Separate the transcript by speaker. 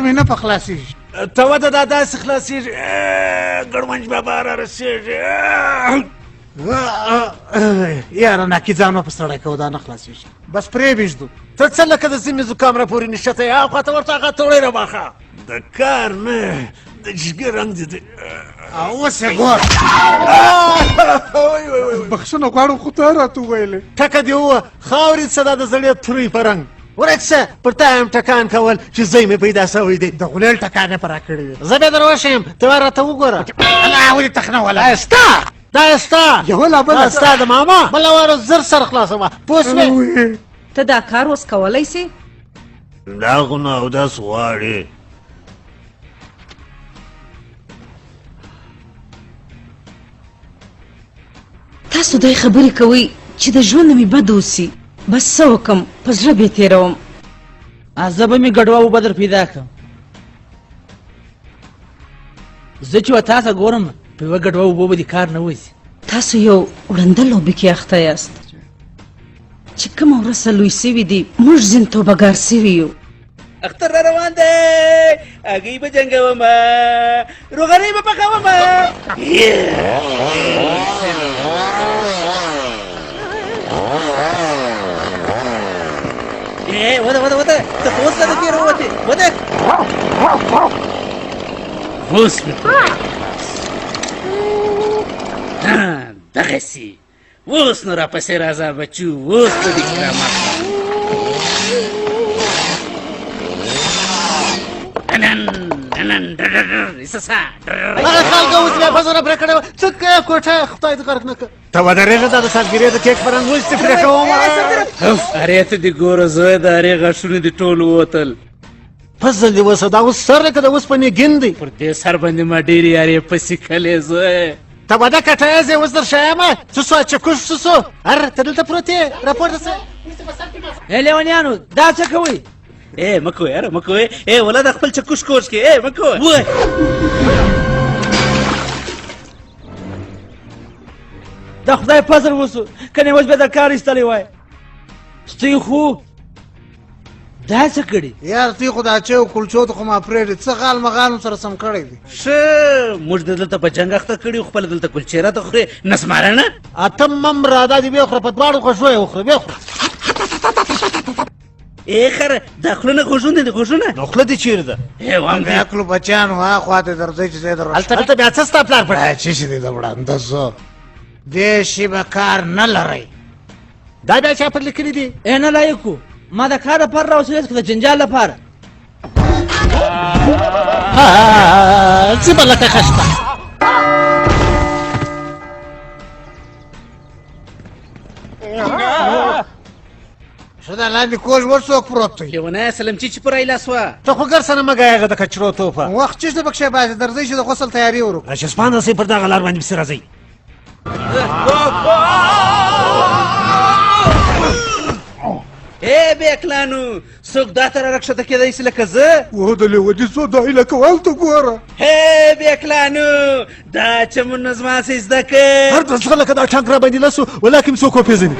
Speaker 1: مې نه په خلاصېږي.
Speaker 2: ته وده دا داسې خلاصېږي ګړمنج بابا را رسېږي.
Speaker 1: یاره ناکي ځان مه په سړی کوه، دا نه خلاصېږي. بس پرېږدو.
Speaker 2: ته څه لکه د سیمې زکام را پورې نشته یې هاخوا ته ورته هغه توړی راواخه. د کار نه د جګې رنګ دې دی.
Speaker 1: اوس یې ګور. بخښنه غواړم خو ته راته وویلې.
Speaker 2: ټکه دې ووه خاورې څه دا د زړې تروی په رنګ ورک شه. پر تا هم ټکان کول چې ځای مې پیدا شوی دی.
Speaker 1: د غولیل ټکان یې په را کړی دی.
Speaker 2: زه بیا در وښیم ته راته وګوره.
Speaker 1: ولې تخنه ولا
Speaker 2: ستا دا ستا
Speaker 1: یوه لا بله
Speaker 2: ستا د ماما بله واره زر سر خلاصوه پوه شوې.
Speaker 3: ته دا کار اوس کولی سې؟
Speaker 2: دا خو نو اودس غواړي.
Speaker 3: تاسو دای خبرې کوئ چې د ژوند مې بد اوسي، بس څه وکم په زړه بې تېروم.
Speaker 4: زه به مې ګډوه اوبه در پیدا کړم. زه چې و تا ته ګورم په یوه ګډوه اوبو به دې کار نه وځي.
Speaker 3: تاسو یو وړنده لوبې کې اخته یاست چې کومه ورځ لوی سوي دي موږ ځین توبهګار سوي یو.
Speaker 4: اختر را روان دی هګۍ به جنګومه روغنۍ به پخومه. وده ته خو اوس له د تېره ووتې وده اوس مې دغسې اوس نو راپسې راځه بچو اوس به دې کرامت
Speaker 2: هغه خلکه اوس بیا پزونه پرې کړې وه څه کوې کوټه خدای دې غرق نه کړه. ته ودرېږه دا د سالګرې د کیک په رنګ اوس دې پرې کوم.
Speaker 4: ارې ته دې ګوره زوی د هرې غاښونه دې ټول ووتل.
Speaker 2: فضل دې وسه دا اوس سر لکه د اوسپنې ګین دی.
Speaker 4: پر دې سر باندې ما ډېرې یارې پسې کلې زوی.
Speaker 2: ته به دا کټه یې اوس در شیمه څه سو چکوش څه سو ار ته دلته پروت یې راپورته سه.
Speaker 4: لیونیانو دا څه کوئ؟ مه کوئ یاره مه کوئ. ولا د خپل چکوش کوش کې مه کوئ. د خدای فضل وسو کنې اوس بیا د کار ایستلی وای. ستوی خو دا څه کړي؟
Speaker 1: یار تی خو دا چې کلچو ته خو ما پرېږدي څه غال مغال سره سم کړی دی.
Speaker 4: ښه موږ دلته په جنګ اخته کړي خپله دلته کلچې راته خورې نسمارنه.
Speaker 2: اتم مم رادا دې بیا خوره په دواړو خوښو یې وخوره بیا خوره.
Speaker 4: خره دا خوله نه خوږونه دي خوږونه
Speaker 2: نو خوله دې چېرې ده؟
Speaker 1: د عقلو بچیانو هاخوا ته درځئ چې ځای در
Speaker 2: هلته بیا څه ستا پلار پړی
Speaker 1: چې شي دی د وړاندې زه دې شي به کار نه لرئ.
Speaker 2: دا بیا چا پر لیکلي دي؟
Speaker 4: نه لایقو ما د کار لپاره راوسیلې که د جنجال لپاره.
Speaker 2: څه به لکه خشته
Speaker 1: ښه دا لاندې کوژ ورڅوک پروت دی؟
Speaker 4: یونه سلمچي چې پر ایلاس وه.
Speaker 2: ته خو ګرسنه مه ګایه هغه د کچرو توپه
Speaker 1: وخت چېرته پکښې باید درځئ چې د غسل تیاري وکړو.
Speaker 2: راچسپان رسئ پر دغه لار باندې پسې راځئ.
Speaker 4: بیکلانو څوک دا ته راکښته کېدی سي لکه زه؟
Speaker 1: و د لیوني څو دا هیله کول ته ګوره.
Speaker 4: بیکلانو دا چمونه زما سې زده کړ.
Speaker 2: هر د زغه لکه دا ټانک را باندې لسو ولکن څوک وپېژني.